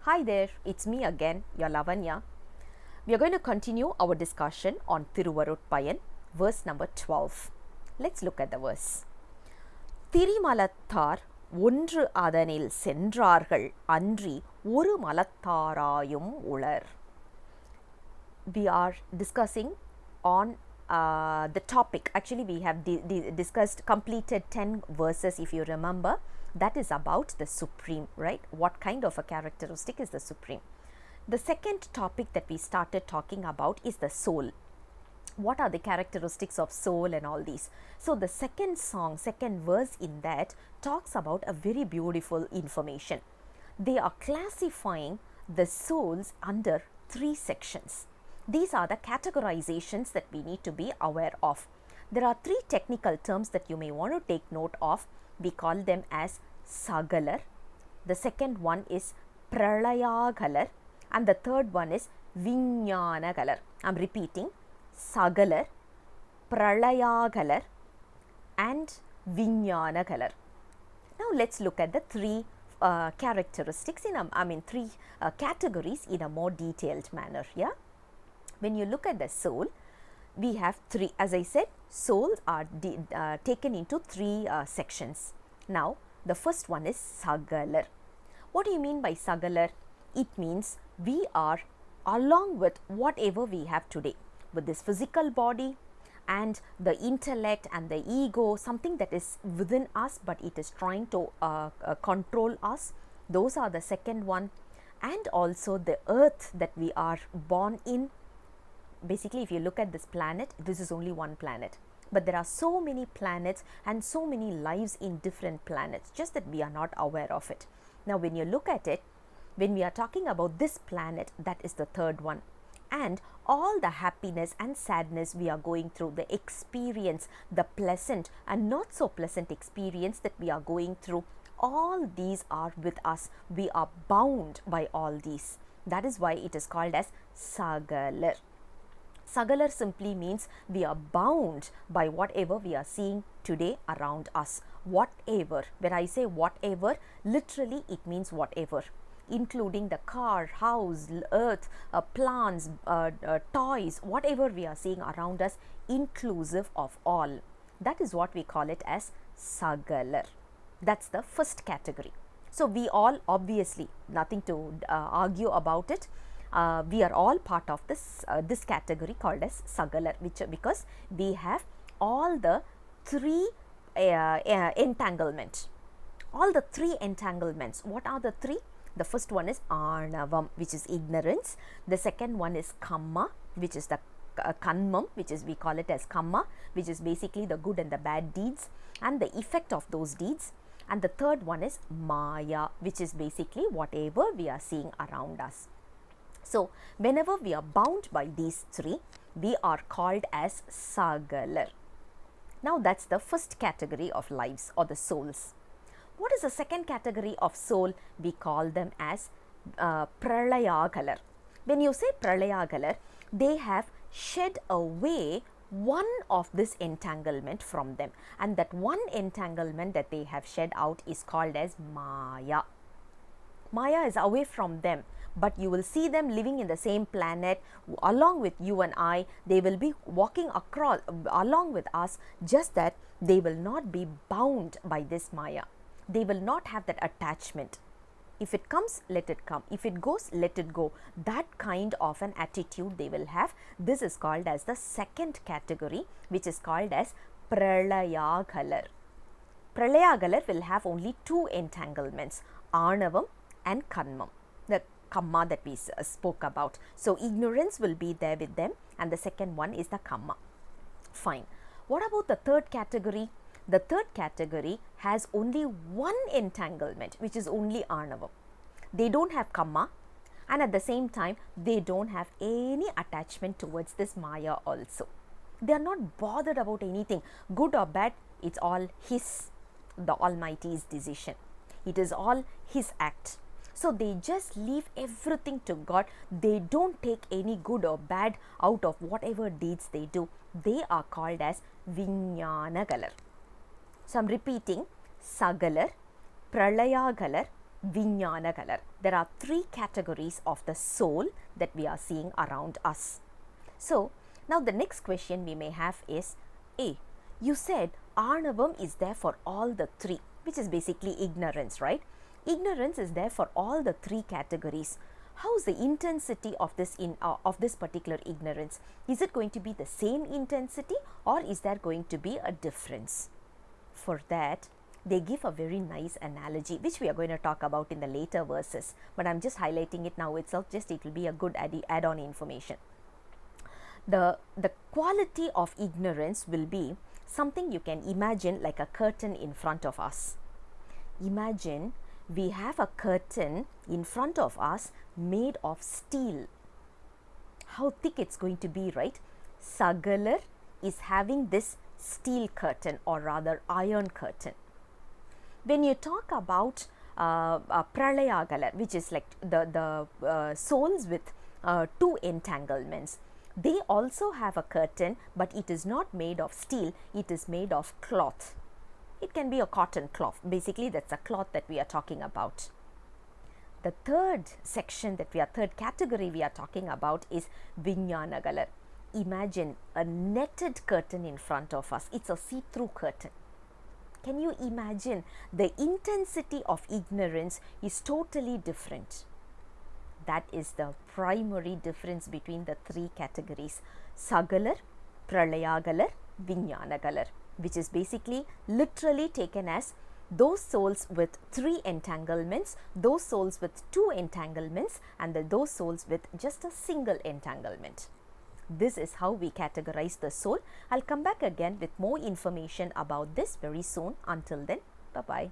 Hi there, it's me again, your Lavanya. We are going to continue our discussion on Thiruvarutpayan, verse number 12. Let's look at the verse. Thirimalathar ondru அதனில் சென்றார்கள் அன்றி ஒரு மலத்தாராயும் உளர். We are discussing on the topic. Actually, we have discussed, completed 10 verses, if you remember. That is about the Supreme, right? What kind of a characteristic is the Supreme? The second topic that we started talking about is the soul. What are the characteristics of soul and all these? So the second song, second verse in that talks about a very beautiful information. They are classifying the souls under 3 sections. These are the categorizations that we need to be aware of. There are 3 technical terms that you may want to take note of. We call them as Sagalar. The second one is Pralayagalar, and the third one is Vinyyanagalar. I am repeating: Sagalar, Pralayagalar, and Vinyyanagalar. Now let's look at the 3 characteristics in a, 3 categories in a more detailed manner. Yeah. When you look at the soul, we have 3. As I said, souls are taken into 3 sections. Now, the first one is Sagalar. What do you mean by Sagalar? It means we are along with whatever we have today, with this physical body and the intellect and the ego, something that is within us but it is trying to control us. Those are the second one. And also the earth that we are born in. Basically, if you look at this planet, this is only one planet, but there are so many planets and so many lives in different planets, just that we are not aware of it. Now, when you look at it, when we are talking about this planet, that is the third one, and all the happiness and sadness we are going through, the experience, the pleasant and not so pleasant experience that we are going through, all these are with us. We are bound by all these. That is why it is called as Sagalar. Sagalar simply means we are bound by whatever we are seeing today around us. Whatever, when I say whatever, literally it means whatever, including the car, house, earth, plants, toys, whatever we are seeing around us, inclusive of all. That is what we call it as Sagalar. That's the first category. So we all, obviously, nothing to argue about it. We are all part of this category called as Sagalar, because we have all the 3 entanglement. All the 3 entanglements. What are the 3? The first one is Arnavam, which is ignorance. The second one is Kamma, which is the Kanmam, which is, we call it as Kamma, which is basically the good and the bad deeds and the effect of those deeds. And the third one is Maya, which is basically whatever we are seeing around us. So, whenever we are bound by these 3, we are called as Sagalar. Now, that's the first category of lives or the souls. What is the second category of soul? We call them as Pralayagalar. When you say Pralayagalar, they have shed away one of this entanglement from them, and that one entanglement that they have shed out is called as Maya. Maya is away from them, but you will see them living in the same planet along with you and I. They will be walking across along with us, just that they will not be bound by this Maya. They will not have that attachment. If it comes, let it come. If it goes, let it go. That kind of an attitude they will have. This is called as the second category, which is called as Pralayagalar. Pralayagalar will have only 2 entanglements, Arnavam and Kanmam, the Kamma that we spoke about. So, ignorance will be there with them, and the second one is the Kamma. Fine. What about the third category? The third category has only one entanglement, which is only Arnavam. They don't have Kamma, and at the same time, they don't have any attachment towards this Maya also. They are not bothered about anything, good or bad. It's all His, the Almighty's decision. It is all His act. So, they just leave everything to God. They don't take any good or bad out of whatever deeds they do. They are called as Vinyyanagalar. So, I am repeating: Sagalar, Pralayagalar, Vijnana. There are three categories of the soul that we are seeing around us. So, now the next question we may have is, A, you said Arnavam is there for all the three, which is basically ignorance, right? Ignorance is there for all the three categories. How is the intensity of this particular ignorance? Is it going to be the same intensity, or is there going to be a difference? For that, they give a very nice analogy, which we are going to talk about in the later verses, but I'm just highlighting it now itself, just it will be a good add-on information. The quality of ignorance will be something you can imagine like a curtain in front of us. Imagine we have a curtain in front of us made of steel. How thick it's going to be, right? Sagalar is having this steel curtain, or rather iron curtain. When you talk about Pralayagalar, which is like the souls with two entanglements, they also have a curtain, but it is not made of steel, it is made of cloth. It can be a cotton cloth. Basically, that's a cloth that we are talking about. The third category we are talking about is Vijnana. Imagine a netted curtain in front of us. It's a see-through curtain. Can you imagine? The intensity of ignorance is totally different. That is the primary difference between the three categories: Sagalar, Pralayagalar, Vijnana, which is basically literally taken as those souls with three entanglements, those souls with two entanglements, and those souls with just a single entanglement. This is how we categorize the soul. I'll come back again with more information about this very soon. Until then, bye-bye.